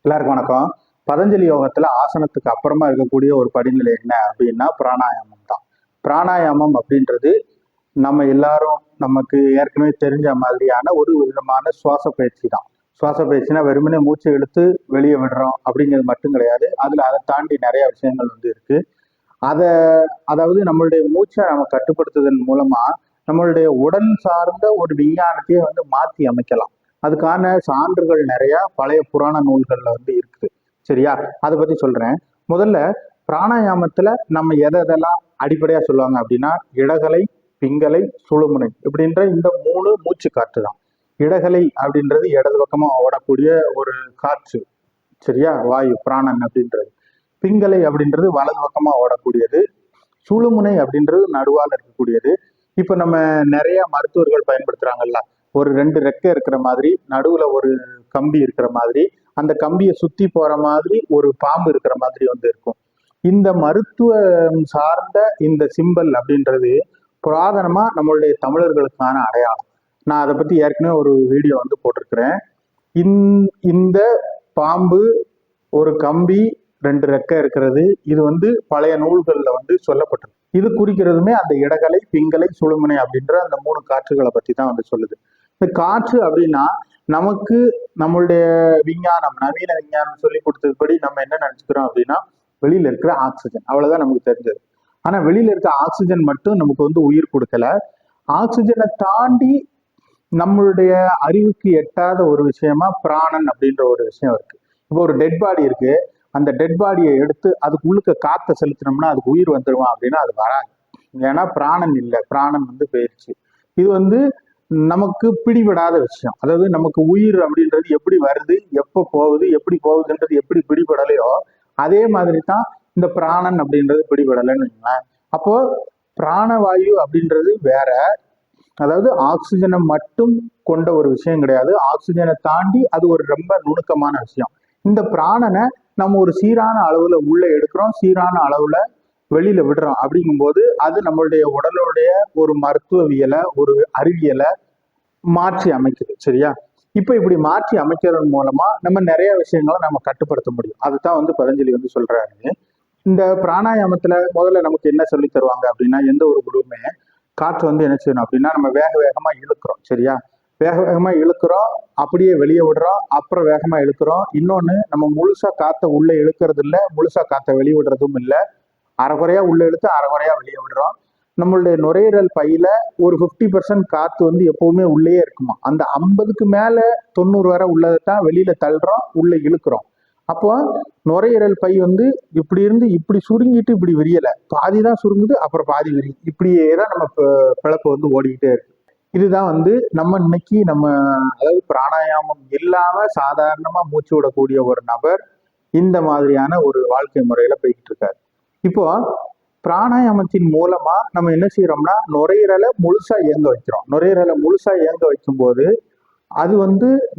எல்லாருக்கும் வணக்கம். பதஞ்சலி யோகத்துல ஆசனத்துக்கு அப்புறமா இருக்கக்கூடிய ஒரு படிநிலை என்ன அப்படின்னா பிராணாயாமம் தான். பிராணாயாமம் அப்படின்றது நம்ம எல்லாரும் நமக்கு ஏற்கனவே தெரிஞ்ச மாதிரியான ஒரு விதமான சுவாச பயிற்சி தான். சுவாச பயிற்சினா வெறுமனே மூச்சை இழுத்து வெளியே விடுறோம் அப்படிங்கிறது மட்டும் கிடையாது. அதை தாண்டி நிறைய விஷயங்கள் இருக்கு. அதை அதாவது நம்மளுடைய மூச்சை நம்ம கட்டுப்படுத்துவதன் மூலமா நம்மளுடைய உடல் சார்ந்த ஒரு விஞ்ஞானத்தையே மாற்றி அமைக்கலாம். அதுக்கான சான்றுகள் நிறைய பழைய புராண நூல்கள்ல இருக்குது. சரியா? அதை பத்தி சொல்றேன். முதல்ல பிராணாயாமத்துல நம்ம எதெல்லாம் அடிப்படையா சொல்லுவாங்க அப்படின்னா இடகலை, பிங்கலை, சுழுமுனை இப்படின்ற இந்த 3 மூச்சு காற்று தான். இடகலை அப்படின்றது இடது பக்கமா ஓடக்கூடிய ஒரு காற்று. சரியா? வாயு பிராணன் அப்படின்றது. பிங்கலை அப்படின்றது வலது பக்கமா ஓடக்கூடியது. சுழுமுனை அப்படின்றது நடுவால் இருக்கக்கூடியது. இப்ப நம்ம நிறைய மருத்துவர்கள் பயன்படுத்துறாங்கல்ல, ஒரு 2 ரெக்கை இருக்கிற மாதிரி, நடுவுல ஒரு கம்பி இருக்கிற மாதிரி, அந்த கம்பியை சுத்தி போற மாதிரி ஒரு பாம்பு இருக்கிற மாதிரி இருக்கும். இந்த மருத்துவம் சார்ந்த இந்த சிம்பல் அப்படின்றது புராதனமா நம்மளுடைய தமிழர்களுக்கான அடையாளம். நான் அதை பத்தி ஏற்கனவே ஒரு வீடியோ போட்டிருக்கிறேன். இந்த பாம்பு, ஒரு கம்பி, 2 ரெக்கை இருக்கிறது, இது பழைய நூல்கள்ல சொல்லப்பட்டிருக்கு. இது குறிக்கிறதுமே அந்த இடகலை, பிங்கலை, சுழுமுனை அப்படின்ற அந்த 3 காற்றுகளை பத்தி தான் சொல்லுது. இந்த காற்று அப்படின்னா நமக்கு நம்மளுடைய விஞ்ஞானம், நவீன விஞ்ஞானம் சொல்லி கொடுத்ததுபடி நம்ம என்ன நினைச்சுக்கிறோம் அப்படின்னா வெளியில இருக்கிற ஆக்சிஜன், அவ்வளவுதான் நமக்கு தெரிஞ்சது. ஆனா வெளியில இருக்க ஆக்சிஜன் மட்டும் நமக்கு உயிர் கொடுக்கல. ஆக்சிஜனை தாண்டி நம்மளுடைய அறிவுக்கு எட்டாத ஒரு விஷயமா பிராணன் அப்படின்ற ஒரு விஷயம் இருக்கு. இப்போ ஒரு டெட் பாடி இருக்கு, அந்த டெட் பாடியை எடுத்து அதுக்கு உள்ளுக்க காத்த செலுத்தினோம்னா அதுக்கு உயிர் வந்துருமா அப்படின்னா அது வராது. ஏன்னா பிராணன் இல்லை, பிராணன் போயிடுச்சு. இது நமக்கு பிடிபடாத விஷயம். அதாவது நமக்கு உயிர் அப்படின்றது எப்படி வருது, எப்போ போகுது, எப்படி போகுதுன்றது எப்படி பிடிபடலையோ அதே மாதிரி தான் இந்த பிராணன் அப்படின்றது பிடிபடலைன்னு வைங்களேன். அப்போ பிராணவாயு அப்படின்றது வேற. அதாவது ஆக்சிஜனை மட்டும் கொண்ட ஒரு விஷயம் கிடையாது, ஆக்சிஜனை தாண்டி அது ஒரு ரொம்ப நுணுக்கமான விஷயம். இந்த பிராணனை நம்ம ஒரு சீரான அளவுல உள்ள எடுக்கிறோம், சீரான அளவுல வெளியில விடுறோம். அப்படிங்கும்போது அது நம்மளுடைய உடலுடைய ஒரு மருத்துவவியலை, ஒரு அறிவியலை மாற்றி அமைக்குது. சரியா? இப்ப இப்படி மாற்றி அமைக்கிறதன் மூலமா நம்ம நிறைய விஷயங்களை நம்ம கட்டுப்படுத்த முடியும். அதுதான் பதஞ்சலி சொல்றாரு. இந்த பிராணாயாமத்துல முதல்ல நமக்கு என்ன சொல்லி தருவாங்க அப்படின்னா, எந்த ஒரு குருவுமே காற்று என்ன செய்யணும் அப்படின்னா நம்ம வேக வேகமா இழுக்கிறோம். சரியா? வேக வேகமா இழுக்கிறோம், அப்படியே வெளியே விடுறோம், அப்புறம் வேகமா இழுக்கிறோம். இன்னொன்னு, நம்ம முழுசா காத்த உள்ள இழுக்கிறது இல்லை, முழுசா காத்த வெளியே விடுறதும் இல்லை. அரைகுறையா உள்ள இழுத்து அரைகுறையா வெளியே விடுறோம். நம்மளுடைய நுரையீரல் பையில ஒரு 50% காத்து எப்பவுமே உள்ளேயே இருக்குமா. அந்த 50க்கு மேல 90 வரை உள்ளதைத்தான் வெளியில தள்ளுறோம், உள்ள இழுக்கிறோம். அப்போ நுரையீரல் பை இப்படி இருந்து இப்படி சுருங்கிட்டு இப்படி விரியலை, பாதி தான் சுருங்குது, அப்புறம் பாதி விரி, இப்படியே தான் நம்ம பிழப்பு ஓடிக்கிட்டே இருக்கு. இதுதான் நம்ம இன்னைக்கு அதாவது பிராணாயாமம் இல்லாம சாதாரணமா மூச்சு விடக்கூடிய ஒரு நபர் இந்த மாதிரியான ஒரு வாழ்க்கை முறையில போய்கிட்டு இருக்காரு. இப்போ பிராணாயாமத்தின் மூலமா நம்ம என்ன செய்யறோம்னா நுரையீரலை முழுசா இயங்க வைக்கிறோம். நுரையீரலை முழுசா இயங்க வைக்கும் போது அது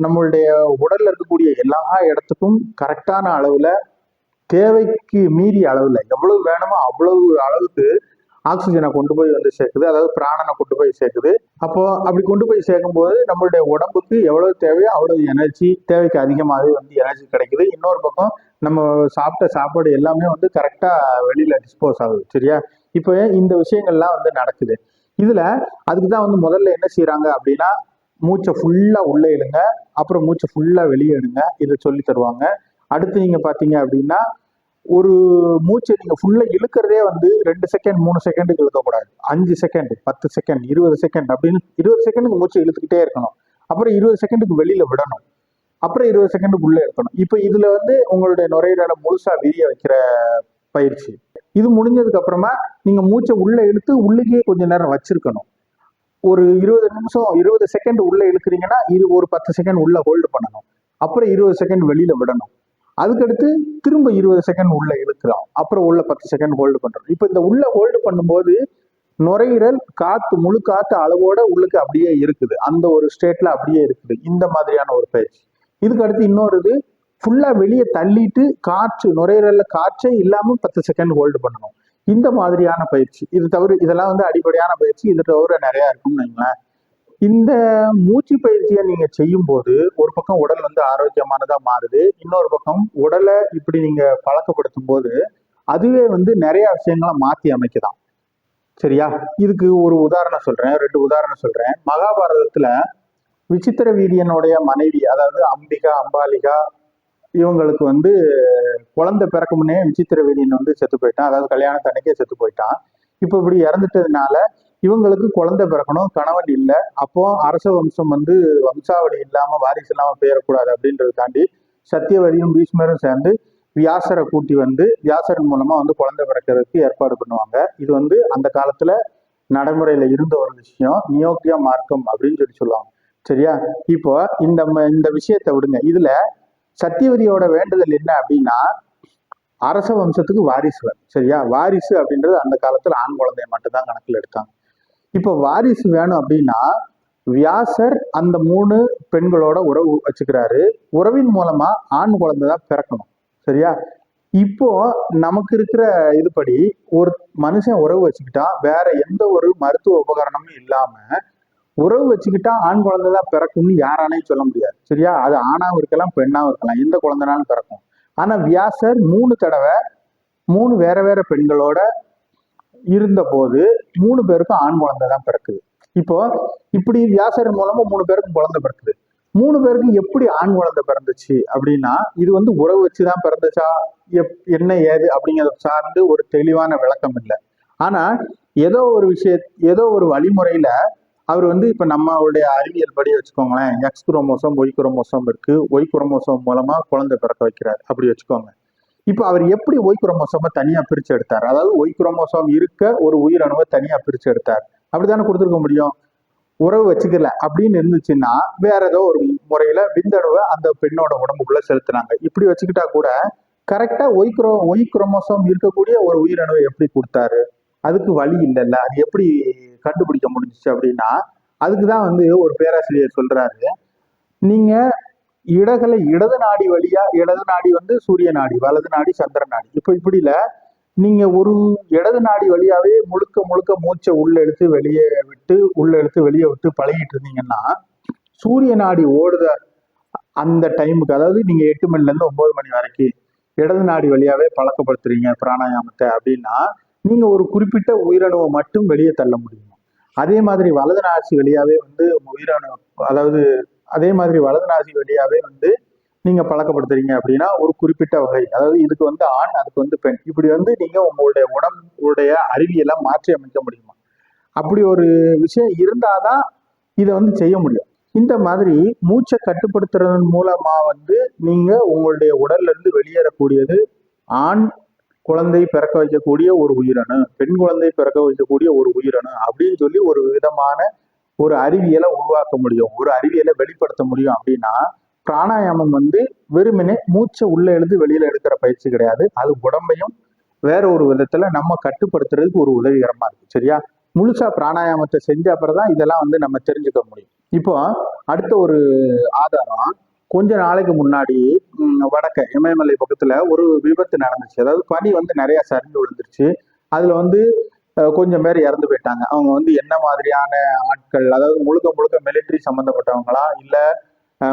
நம்மளுடைய உடல்ல இருக்கக்கூடிய எல்லா இடத்துக்கும் கரெக்டான அளவுல, தேவைக்கு மீறிய அளவுல, எவ்வளவு வேணுமோ அவ்வளவு அளவுக்கு ஆக்சிஜனை கொண்டு போய் சேர்க்குது. அதாவது பிராணனை கொண்டு போய் சேர்க்குது. அப்போ அப்படி கொண்டு போய் சேர்க்கும் போது நம்மளுடைய உடம்புக்கு எவ்வளவு தேவையோ அவ்வளவு எனர்ஜி, தேவைக்கு அதிகமாகவே எனர்ஜி கிடைக்குது. இன்னொரு பக்கம் நம்ம சாப்பிட்ட சாப்பாடு எல்லாமே கரெக்டா வெளியில டிஸ்போஸ் ஆகுது. சரியா? இப்போ இந்த விஷயங்கள்லாம் நடக்குது. இதுல அதுக்குதான் முதல்ல என்ன செய்யறாங்க அப்படின்னா மூச்சை ஃபுல்லா உள்ள இழுங்க, அப்புறம் மூச்சை ஃபுல்லா வெளியே எடுங்க, இதை சொல்லி தருவாங்க. அடுத்து நீங்க பாத்தீங்க அப்படின்னா ஒரு மூச்சை நீங்க ஃபுல்லா இழுக்கிறதே 2 செகண்ட் 3 செகண்டுக்கு இழுக்கக்கூடாது. 5 செகண்ட், 10 செகண்ட், 20 செகண்ட் அப்படின்னு 20 செகண்டுக்கு மூச்சை இழுத்துக்கிட்டே இருக்கணும். அப்புறம் 20 செகண்டுக்கு வெளியில விடணும், அப்புறம் 20 செகண்டுக்கு உள்ள இருக்கணும். இப்ப இதுல உங்களுடைய நுரையீரலை முழுசா விரிய வைக்கிற பயிற்சி. இது முடிஞ்சதுக்கு அப்புறமா நீங்க மூச்சை உள்ள இழுத்து உள்ளுக்கே கொஞ்ச நேரம் வச்சிருக்கணும். ஒரு 20 நிமிஷம் 20 செகண்ட் உள்ள இழுக்கிறீங்கன்னா ஒரு 10 செகண்ட் உள்ள ஹோல்டு பண்ணணும், அப்புறம் 20 செகண்ட் வெளியில விடணும். அதுக்கடுத்து திரும்ப 20 செகண்ட் உள்ள இழுக்கிறோம், அப்புறம் உள்ள 10 செகண்ட் ஹோல்டு பண்றோம். இப்ப இந்த உள்ள ஹோல்டு பண்ணும்போது நுரையீரல் காத்து, முழு காத்து அளவோட உள்ளுக்கு அப்படியே இருக்குது, அந்த ஒரு ஸ்டேட்ல அப்படியே இருக்குது. இந்த மாதிரியான ஒரு பயிற்சி. இதுக்கு அடுத்து இன்னொரு இது, ஃபுல்லா வெளியே தள்ளிட்டு காற்று, நுரையீரல்ல காற்றே இல்லாம 10 செகண்ட் ஹோல்டு பண்ணணும். இந்த மாதிரியான பயிற்சி. இது தவிர இதெல்லாம் அடிப்படையான பயிற்சி. இது தவிர நிறைய இருக்கும்னு வைங்களேன். இந்த மூச்சு பயிற்சியை நீங்க செய்யும் போது ஒரு பக்கம் உடல் வந்து ஆரோக்கியமானதா மாறுது, இன்னொரு பக்கம் உடலை இப்படி நீங்க பழக்கப்படுத்தும் போது அதுவே வந்து நிறைய விஷயங்களை மாத்தி அமைக்குதாம். சரியா? இதுக்கு ஒரு உதாரணம் சொல்றேன், 2 உதாரணம் சொல்றேன். மகாபாரதத்துல விசித்திர வீரியனுடைய மனைவி, அதாவது அம்பிகா, அம்பாலிகா, இவங்களுக்கு வந்து குழந்தை பிறக்க முன்னே விசித்திர வீரியன் வந்து செத்து போயிட்டான். அதாவது கல்யாணத்தன்னைக்கே செத்து போயிட்டான். இப்போ இப்படி இறந்துட்டதுனால இவங்களுக்கு குழந்தை பிறக்கணும், கணவன் இல்லை. அப்போ அரச வம்சம் வந்து வம்சாவளி இல்லாம வாரிசு இல்லாம போயிடக்கூடாது அப்படின்றதுக்காண்டி சத்தியவதியும் பீஷ்மரும் சேர்ந்து வியாசரை கூட்டி வந்து வியாசரின் மூலமா வந்து குழந்தை பிறக்கிறதுக்கு ஏற்பாடு பண்ணுவாங்க. இது வந்து அந்த காலத்துல நடைமுறையில இருந்த ஒரு விஷயம், நியோக்கிய மார்க்கம் அப்படின்னு சொல்லுவாங்க. சரியா? இப்போ இந்த விஷயத்தை விடுங்க. இதுல சத்தியவதியோட வேண்டுதல் என்ன அப்படின்னா, அரச வம்சத்துக்கு வாரிசு வேணும். சரியா? வாரிசு அப்படின்றது அந்த காலத்துல ஆண் குழந்தைய மட்டும்தான் கணக்குல எடுத்தாங்க. இப்போ வாரிசு வேணும் அப்படின்னா வியாசர் அந்த 3 பெண்களோட உறவு வச்சுக்கிறாரு. உறவின் மூலமா ஆண் குழந்தை தான் பிறக்கணும். சரியா? இப்போ நமக்கு இருக்கிற இதுபடி ஒரு மனுஷன் உறவு வச்சுக்கிட்டா வேற எந்த ஒரு மருத்துவ உபகரணமும் இல்லாம உறவு வச்சுக்கிட்டா ஆண் குழந்தை தான் பிறக்கும்னு யாராலையும் சொல்ல முடியாது. சரியா? அது ஆணாவும் இருக்கலாம், பெண்ணாவும் இருக்கலாம், எந்த குழந்தைனாலும் பிறக்கும். ஆனா வியாசர் 3 தடவை 3 வேற வேற பெண்களோட இருந்த போது 3 பேருக்கும் ஆண் குழந்தை தான் பிறக்குது. இப்போ இப்படி வியாசர் மூலமா 3 பேருக்கும் குழந்தை பிறக்குது. 3 பேருக்கும் எப்படி ஆண் குழந்தை பிறந்துச்சு அப்படின்னா, இது வந்து உறவு வச்சுதான் பிறந்துச்சா, என்ன ஏது அப்படிங்கிறத சார்ந்து ஒரு தெளிவான விளக்கம் இல்லை. ஆனா ஏதோ ஒரு வழிமுறையில அவர் வந்து இப்ப நம்மளுடைய அறிவியல் படி வச்சுக்கோங்களேன், எக்ஸ் குரோமோசோம், ஒய் குரோமோசோம் இருக்கு. ஒய் குரோமோசோம் மூலமா குழந்தை பிறக்க வைக்கிறார் அப்படி வச்சுக்கோங்க. இப்ப அவர் எப்படி ஒய் குரோமோசோமை தனியா பிரிச்சு எடுத்தார்? அதாவது ஒய் குரோமோசோம் இருக்க ஒரு உயிரணுவை தனியா பிரிச்சு எடுத்தார். அப்படித்தானே கொடுத்துருக்க முடியும். உறவு வச்சுக்கல அப்படின்னு இருந்துச்சுன்னா வேற ஏதோ ஒரு முறையில விந்தணுவை அந்த பெண்ணோட உடம்புக்குள்ள செலுத்தினாங்க. இப்படி வச்சுக்கிட்டா கூட கரெக்டா ஒய் குரோமோசோம் இருக்கக்கூடிய ஒரு உயிரணுவை எப்படி கொடுத்தாரு? அதுக்கு வழி இல்லைல்ல. அது எப்படி கண்டுபிடிக்க முடிஞ்சிச்சு அப்படின்னா, அதுக்குதான் வந்து ஒரு பேராசிரியர் சொல்றாரு, நீங்க இடது நாடி வழியா, இடது நாடி வந்து சூரிய நாடி, வலது நாடி சந்திர நாடி, இப்ப இப்படில நீங்க ஒரு இடது நாடி வழியாவே முழுக்க முழுக்க மூச்சை உள்ள எடுத்து வெளியே விட்டு பழகிட்டு இருந்தீங்கன்னா சூரிய நாடி ஓடுத அந்த டைமுக்கு, அதாவது நீங்க 8 மணில இருந்து 9 மணி வரைக்கும் இடது நாடி வழியாவே பழக்கப்படுத்துறீங்க பிராணாயாமத்தை அப்படின்னா நீங்க ஒரு குறிப்பிட்ட உயிரணுவை மட்டும் வெளியே தள்ள முடியும். அதே மாதிரி வலது நாசி வழியாவே வந்து உயிரணு, அதாவது அதே மாதிரி வலது நாசி வழியாவே வந்து நீங்க பழக்கப்படுத்துறீங்க அப்படின்னா ஒரு குறிப்பிட்ட வகை, அதாவது இதுக்கு வந்து ஆண், அதுக்கு வந்து பெண், இப்படி வந்து நீங்க உங்களுடைய உடம்புடைய அறிவியலை மாற்றி அமைக்க முடியுமா? அப்படி ஒரு விஷயம் இருந்தாதான் இதை வந்து செய்ய முடியும். இந்த மாதிரி மூச்சை கட்டுப்படுத்துறதன் மூலமா வந்து நீங்க உங்களுடைய உடல்ல இருந்து வெளியேறக்கூடியது ஆண் குழந்தை பிறக்க வைக்கக்கூடிய ஒரு உயிரணு, பெண் குழந்தை பிறக்க வைக்கக்கூடிய ஒரு உயிரணு அப்படின்னு சொல்லி ஒரு விதமான ஒரு அறிவியலை உருவாக்க முடியும், ஒரு அறிவியலை வெளிப்படுத்த முடியும். அப்படின்னா பிராணாயாமம் வந்து வெறுமனே மூச்சை உள்ள எழுந்து வெளியில எடுக்கிற பயிற்சி கிடையாது. அது உடம்பையும் வேற ஒரு விதத்துல நம்ம கட்டுப்படுத்துறதுக்கு ஒரு உதவிகரமா இருக்கு. சரியா? முழுசா பிராணாயாமத்தை செஞ்ச அப்புறம் தான் இதெல்லாம் வந்து நம்ம தெரிஞ்சுக்க முடியும். இப்போ அடுத்த ஒரு ஆதாரம், கொஞ்ச நாளைக்கு முன்னாடி வடக்க இமயமலை பக்கத்துல ஒரு விபத்து நடந்துச்சு. அதாவது பனி வந்து நிறைய சரிஞ்சு விழுந்துருச்சு. அதுல வந்து கொஞ்சம் பேர் இறந்து போயிட்டாங்க. அவங்க வந்து என்ன மாதிரியான ஆட்கள், அதாவது முழுக்க மிலிட்ரி சம்பந்தப்பட்டவங்களா இல்ல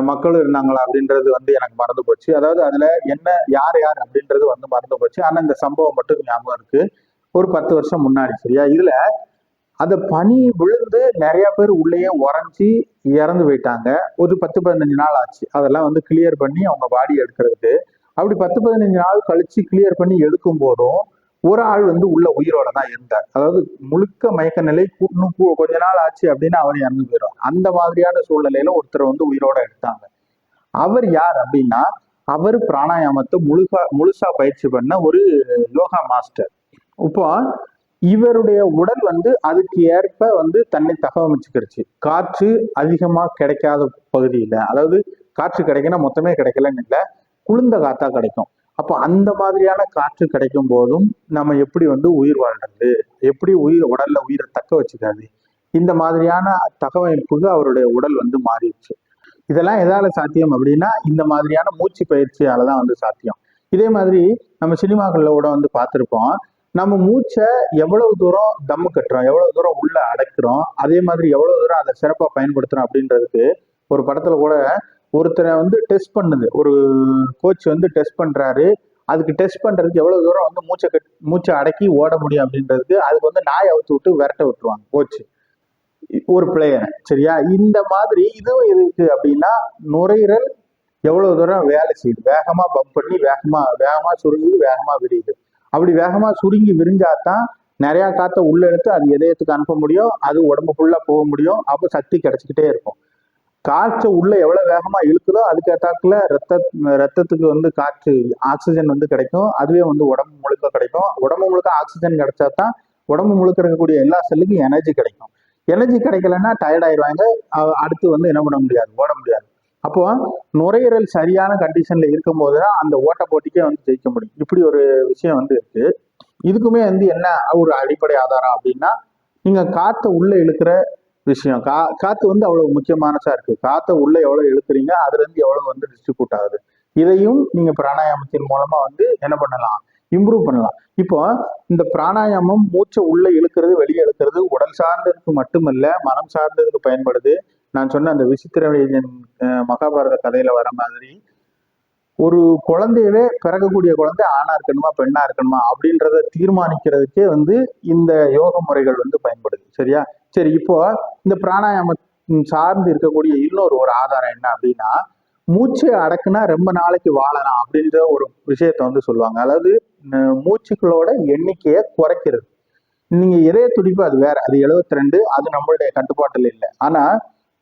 மக்களும் இருந்தாங்களா அப்படின்றது வந்து எனக்கு மறந்து போச்சு. அதாவது அதுல யார் அப்படின்றது வந்து மறந்து போச்சு. ஆனா இந்த சம்பவம் மட்டும் ஞாபகம் இருக்கு, ஒரு 10 வருஷம் முன்னாடி. சரியா? இதுல அந்த பனி விழுந்து நிறைய பேர் உள்ளேயே உறைஞ்சி இறந்து போயிட்டாங்க. ஒரு 10-15 நாள் ஆச்சு அதெல்லாம் வந்து கிளியர் பண்ணி அவங்க பாடி எடுக்கிறதுக்கு. அப்படி 10-15 நாள் கழிச்சு கிளியர் பண்ணி எடுக்கும் போதும் ஒரு ஆள் வந்து உள்ள உயிரோட தான் இருந்தார். அதாவது முழுக்க மயக்க நிலை, கொஞ்ச நாள் ஆச்சு அப்படின்னா அவர் இறந்து போயிடும். அந்த மாதிரியான சூழ்நிலையில ஒருத்தர் வந்து உயிரோட எடுத்தாங்க. அவர் யார் அப்படின்னா, அவர் பிராணாயாமத்தை முழுசா பயிற்சி பண்ண ஒரு யோகா மாஸ்டர். இப்போ இவருடைய உடல் வந்து அதுக்கு ஏற்ப வந்து தன்னை தகவமைச்சுக்கிடுச்சு. காற்று அதிகமா கிடைக்காத பகுதியில, அதாவது காற்று கிடைக்குன்னா மொத்தமே கிடைக்கலன்னு இல்லை, குளிர்ந்த காத்தா கிடைக்கும். அப்போ அந்த மாதிரியான காற்று கிடைக்கும் போதும் நம்ம எப்படி வந்து உயிர் வாழ்றது, எப்படி உடல்ல உயிரை தக்க வச்சுக்காது, இந்த மாதிரியான தகவமைப்புக்கு அவருடைய உடல் வந்து மாறிடுச்சு. இதெல்லாம் எதால சாத்தியம் அப்படின்னா இந்த மாதிரியான மூச்சு பயிற்சியால தான் வந்து சாத்தியம். இதே மாதிரி நம்ம சினிமாக்கள்ல கூட வந்து பார்த்துருப்போம், நம்ம மூச்சை எவ்வளவு தூரம் தம்மு கட்டுறோம், எவ்வளவு தூரம் உள்ள அடைக்கிறோம், அதே மாதிரி எவ்வளவு தூரம் அதை சிறப்பாக பயன்படுத்துறோம் அப்படின்றதுக்கு ஒரு படத்துல கூட ஒருத்தரை வந்து டெஸ்ட் பண்ணுது, ஒரு கோச் வந்து டெஸ்ட் பண்றாரு. அதுக்கு டெஸ்ட் பண்றதுக்கு எவ்வளவு தூரம் வந்து மூச்சை அடக்கி ஓட முடியும் அப்படின்றதுக்கு அதுக்கு வந்து நாய் அவுத்து விட்டு விரட்ட விட்டுருவாங்க கோச் ஒரு பிளேயரை. சரியா? இந்த மாதிரி இதுவும் இருக்கு அப்படின்னா நுரையீரல் எவ்வளவு தூரம் வேலை செய்யுது, வேகமா பம்ப் பண்ணி வேகமா வேகமா சுருங்குது, வேகமா விரியுது. அப்படி வேகமா சுருங்கி விரிஞ்சாதான் நிறைய காத்த உள்ள எடுத்து அது இதயத்துக்கு அனுப்ப முடியும், அது உடம்புக்குள்ள போக முடியும். அப்போ சக்தி கிடைச்சிக்கிட்டே இருக்கும். காற்று உள்ள எவ்வளவு வேகமா இழுக்குதோ அதுக்கேற்றாக்குல ரத்தத்துக்கு வந்து காற்று ஆக்சிஜன் வந்து கிடைக்கும். அதுவே வந்து உடம்பு முழுக்க கிடைக்கும். உடம்பு முழுக்க ஆக்சிஜன் கிடைச்சா தான் உடம்பு முழுக்க இருக்கக்கூடிய எல்லா செல்லுக்கும் எனர்ஜி கிடைக்கும். எனர்ஜி கிடைக்கலன்னா டயர்ட் ஆயிடுவாங்க. அடுத்து வந்து என்ன பண்ண முடியாது, ஓட முடியாது. அப்போ நுரையீரல் சரியான கண்டிஷன்ல இருக்கும் போதுதான் அந்த ஓட்ட போட்டிக்கே வந்து ஜெயிக்க முடியும். இப்படி ஒரு விஷயம் வந்து இருக்கு. இதுக்குமே வந்து என்ன ஒரு அடிப்படை ஆதாரம் அப்படின்னா, நீங்க காற்றை உள்ள இழுக்கிற விஷயம். காத்து வந்து அவ்வளவு முக்கியமானதா இருக்கு. காத்தை உள்ள எவ்வளவு இழுக்கிறீங்க, அதுல இருந்து எவ்வளவு வந்து டிஸ்ட்ரிபியூட் ஆகுது, இதையும் நீங்க பிராணாயாமத்தின் மூலமா வந்து என்ன பண்ணலாம், இம்ப்ரூவ் பண்ணலாம். இப்போ இந்த பிராணாயாமம் மூச்சை உள்ள இழுக்கிறது வெளியே இழுக்கிறது உடல் சார்ந்ததுக்கு மட்டுமல்ல, மனம் சார்ந்ததுக்கு பயன்படுது. நான் சொன்ன அந்த விசித்திர வைத்தியன் மகாபாரத கதையில வர மாதிரி ஒரு குழந்தையவே பிறக்கக்கூடிய குழந்தை ஆணா இருக்கணுமா பெண்ணா இருக்கணுமா அப்படின்றத தீர்மானிக்கிறதுக்கே வந்து இந்த யோக முறைகள் வந்து பயன்படுது. சரியா? சரி, இப்போ இந்த பிராணாயாமம் சார்ந்து இருக்கக்கூடிய இன்னொரு ஒரு ஆதாரம் என்ன அப்படின்னா, மூச்சை அடக்குனா ரொம்ப நாளைக்கு வாழலாம் அப்படின்ற ஒரு விஷயத்த வந்து சொல்லுவாங்க. அதாவது மூச்சுக்களோட எண்ணிக்கையை குறைக்கிறது. நீங்க இதய துடிப்பு அது வேற, அது 72, அது நம்மளுடைய கட்டுப்பாட்டில் இல்லை. ஆனா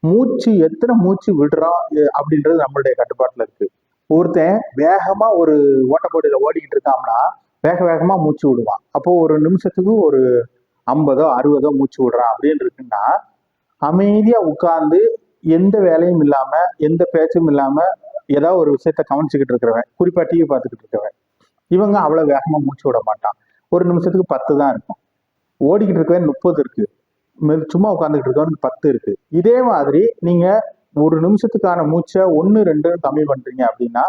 மூச்சு எத்தனை மூச்சு விடுறோம் அப்படின்றது நம்மளுடைய கட்டுப்பாட்டுல இருக்கு. ஒருத்தன் வேகமா ஒரு ஓட்டப்போட்டியில ஓடிக்கிட்டு இருக்கான்னா வேக வேகமா மூச்சு விடுவான். அப்போ ஒரு நிமிஷத்துக்கு ஒரு 50 60 மூச்சு விடுறான் அப்படின்னு இருக்குன்னா, அமைதியா உட்கார்ந்து எந்த வேலையும் இல்லாம எந்த பேச்சும் இல்லாம ஏதாவது ஒரு விஷயத்த கவனிச்சுக்கிட்டு இருக்கிறவன், குறிப்பா டிவி பார்த்துக்கிட்டு இருக்கிறவன், இவங்க அவ்வளவு வேகமா மூச்சு விட மாட்டான். ஒரு நிமிஷத்துக்கு 10 தான் இருக்கும். ஓடிக்கிட்டு இருக்கவன் 30 இருக்கு, சும்மா உட்காந்துக்கிட்டு இருக்கவனுக்கு 10 இருக்கு. இதே மாதிரி நீங்க ஒரு நிமிஷத்துக்கான மூச்சை 1 2 கம்மி பண்றீங்க அப்படின்னா,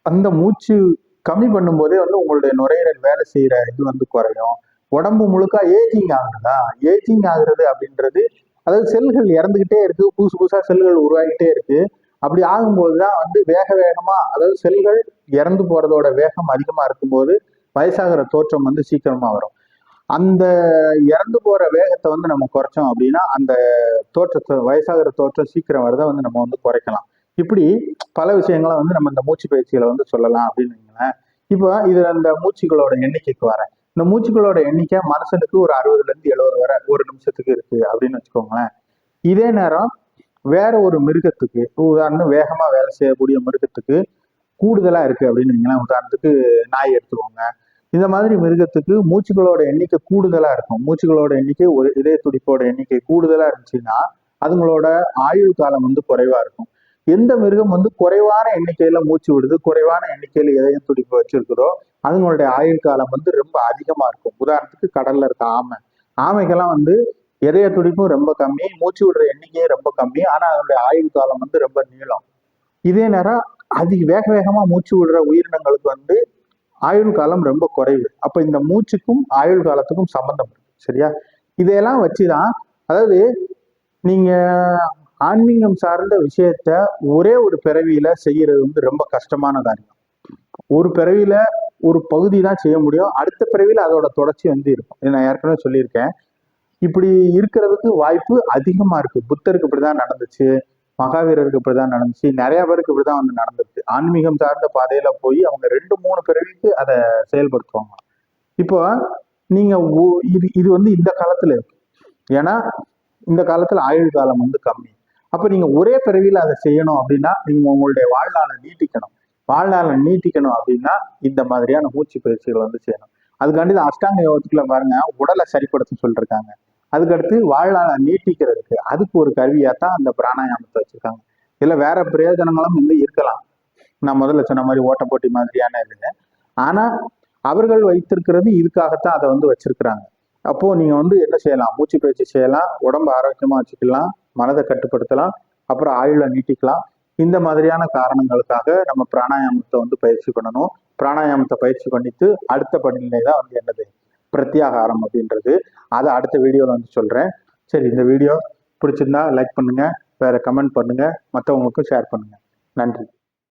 அந்த மூச்சு கம்மி பண்ணும் போதே வந்து உங்களுடைய நுரையீரல் வேலை செய்யற இது வந்து குறையும். உடம்பு முழுக்க ஏஜிங் ஆகுதா, ஏஜிங் ஆகுறது அப்படின்றது அதாவது செல்கள் இறந்துகிட்டே இருக்கு, புதுசு புதுசா செல்கள் உருவாகிட்டே இருக்கு. அப்படி ஆகும்போதுதான் வந்து வேக வேகமா, அதாவது செல்கள் இறந்து போறதோட வேகம் அதிகமா இருக்கும்போது வயசாகிற தோற்றம் வந்து சீக்கிரமா வரும். அந்த இறந்து போற வேகத்தை வந்து நம்ம குறைச்சோம் அப்படின்னா அந்த தோற்றத்தை, வயசாகிற தோற்றம் சீக்கிரம் வரதை வந்து நம்ம வந்து குறைக்கலாம். இப்படி பல விஷயங்களை வந்து நம்ம இந்த மூச்சு பயிற்சிகளை வந்து சொல்லலாம் அப்படின்னு வைங்களேன். இப்போ இதுல அந்த மூச்சுகளோட எண்ணிக்கைக்கு வரேன். இந்த மூச்சுகளோட எண்ணிக்கை மனுஷனுக்கு ஒரு 60ல இருந்து 70 வரை ஒரு நிமிஷத்துக்கு இருக்கு அப்படின்னு வச்சுக்கோங்களேன். இதே நேரம் வேற ஒரு மிருகத்துக்கு, உதாரணம் வேகமா வேலை செய்யக்கூடிய மிருகத்துக்கு கூடுதலா இருக்கு அப்படின்னு வைங்களேன். உதாரணத்துக்கு நாய் எடுத்துக்கோங்க. இந்த மாதிரி மிருகத்துக்கு மூச்சுகளோட எண்ணிக்கை கூடுதலா இருக்கும். மூச்சுகளோட எண்ணிக்கை, ஒரு இதய துடிப்போட எண்ணிக்கை கூடுதலா இருந்துச்சுன்னா அதுங்களோட ஆயுள் காலம் வந்து குறைவா இருக்கும். எந்த மிருகம் வந்து குறைவான எண்ணிக்கையில மூச்சு விடுது, குறைவான எண்ணிக்கையில இதய துடிப்பு வச்சிருக்குதோ அதுங்களுடைய ஆயுள் காலம் வந்து ரொம்ப அதிகமா இருக்கும். உதாரணத்துக்கு கடல்ல இருக்க ஆமை, ஆமைக்கெல்லாம் வந்து இதய துடிப்பும் ரொம்ப கம்மி, மூச்சு விடுற எண்ணிக்கையும் ரொம்ப கம்மி, ஆனா அதனுடைய ஆயுள் காலம் வந்து ரொம்ப நீளம். இதே நேரம் அதிக வேக வேகமா மூச்சு விடுற உயிரினங்களுக்கு வந்து ஆயுள் காலம் ரொம்ப குறைவு. அப்ப இந்த மூச்சுக்கும் ஆயுள் காலத்துக்கும் சம்பந்தம் இருக்கு. சரியா? இதையெல்லாம் வச்சுதான், அதாவது நீங்க ஆன்மீகம் சார்ந்த விஷயத்த ஒரே ஒரு பிறவியில செய்யறது வந்து ரொம்ப கஷ்டமான காரியம். ஒரு பிறவியில ஒரு பகுதி தான் செய்ய முடியும், அடுத்த பிறவியில அதோட தொடர்ச்சி வந்து இருக்கும். நான் ஏற்கனவே சொல்லியிருக்கேன். இப்படி இருக்கிறதுக்கு வாய்ப்பு அதிகமா இருக்கு. புத்தருக்கு இப்படிதான் நடந்துச்சு, மகாவீரருக்கு இப்படிதான் நடந்துச்சு, நிறைய பேருக்கு இப்படிதான் வந்து நடந்துச்சு. ஆன்மீகம் சார்ந்த பாதையில போய் அவங்க 2 3 பிறவிக்கு அதை செயல்படுத்துவாங்க. இப்போ நீங்க இது வந்து இந்த காலத்துல இருக்கு. ஏன்னா இந்த காலத்துல ஆயுள் காலம் வந்து கம்மி. அப்ப நீங்க ஒரே பிறவியில அதை செய்யணும் அப்படின்னா நீங்க உங்களுடைய வாழ்நாளை நீட்டிக்கணும். வாழ்நாளை நீட்டிக்கணும் அப்படின்னா இந்த மாதிரியான மூச்சு பயிற்சிகளை வந்து செய்யணும். அதுக்காண்டி அஷ்டாங்க யோகத்துக்குள்ள பாருங்க, உடலை சரிப்படுத்த சொல்லிருக்காங்க. அதுக்கடுத்து வாழ்நாளை நீட்டிக்கிறதுக்கு அதுக்கு ஒரு கருவியா தான் அந்த பிராணாயாமத்தை வச்சிருக்காங்க. இதுல வேற பிரயோஜனங்களும் வந்து இருக்கலாம். நான் முதல்ல சொன்ன மாதிரி ஓட்ட போட்டி மாதிரியான இதுங்க. ஆனா அவர்கள் வைத்திருக்கிறது இதுக்காகத்தான் அதை வந்து வச்சிருக்கிறாங்க. அப்போ நீங்க வந்து என்ன செய்யலாம், மூச்சு பயிற்சி செய்யலாம், உடம்பு ஆரோக்கியமா வச்சுக்கலாம், மனதை கட்டுப்படுத்தலாம், அப்புறம் ஆயுளை நீட்டிக்கலாம். இந்த மாதிரியான காரணங்களுக்காக நம்ம பிராணாயாமத்தை வந்து பயிற்சி பண்ணணும். பிராணாயாமத்தை பயிற்சி பண்ணிட்டு அடுத்த படிநிலை தான் வந்து என்னது, பிரத்யாகாரம் அப்படின்றது. அதை அடுத்த வீடியோவில் வந்து சொல்கிறேன். சரி, இந்த வீடியோ பிடிச்சிருந்தா லைக் பண்ணுங்க, வேற கமெண்ட் பண்ணுங்க, மற்றவங்களுக்கும் ஷேர் பண்ணுங்க. நன்றி.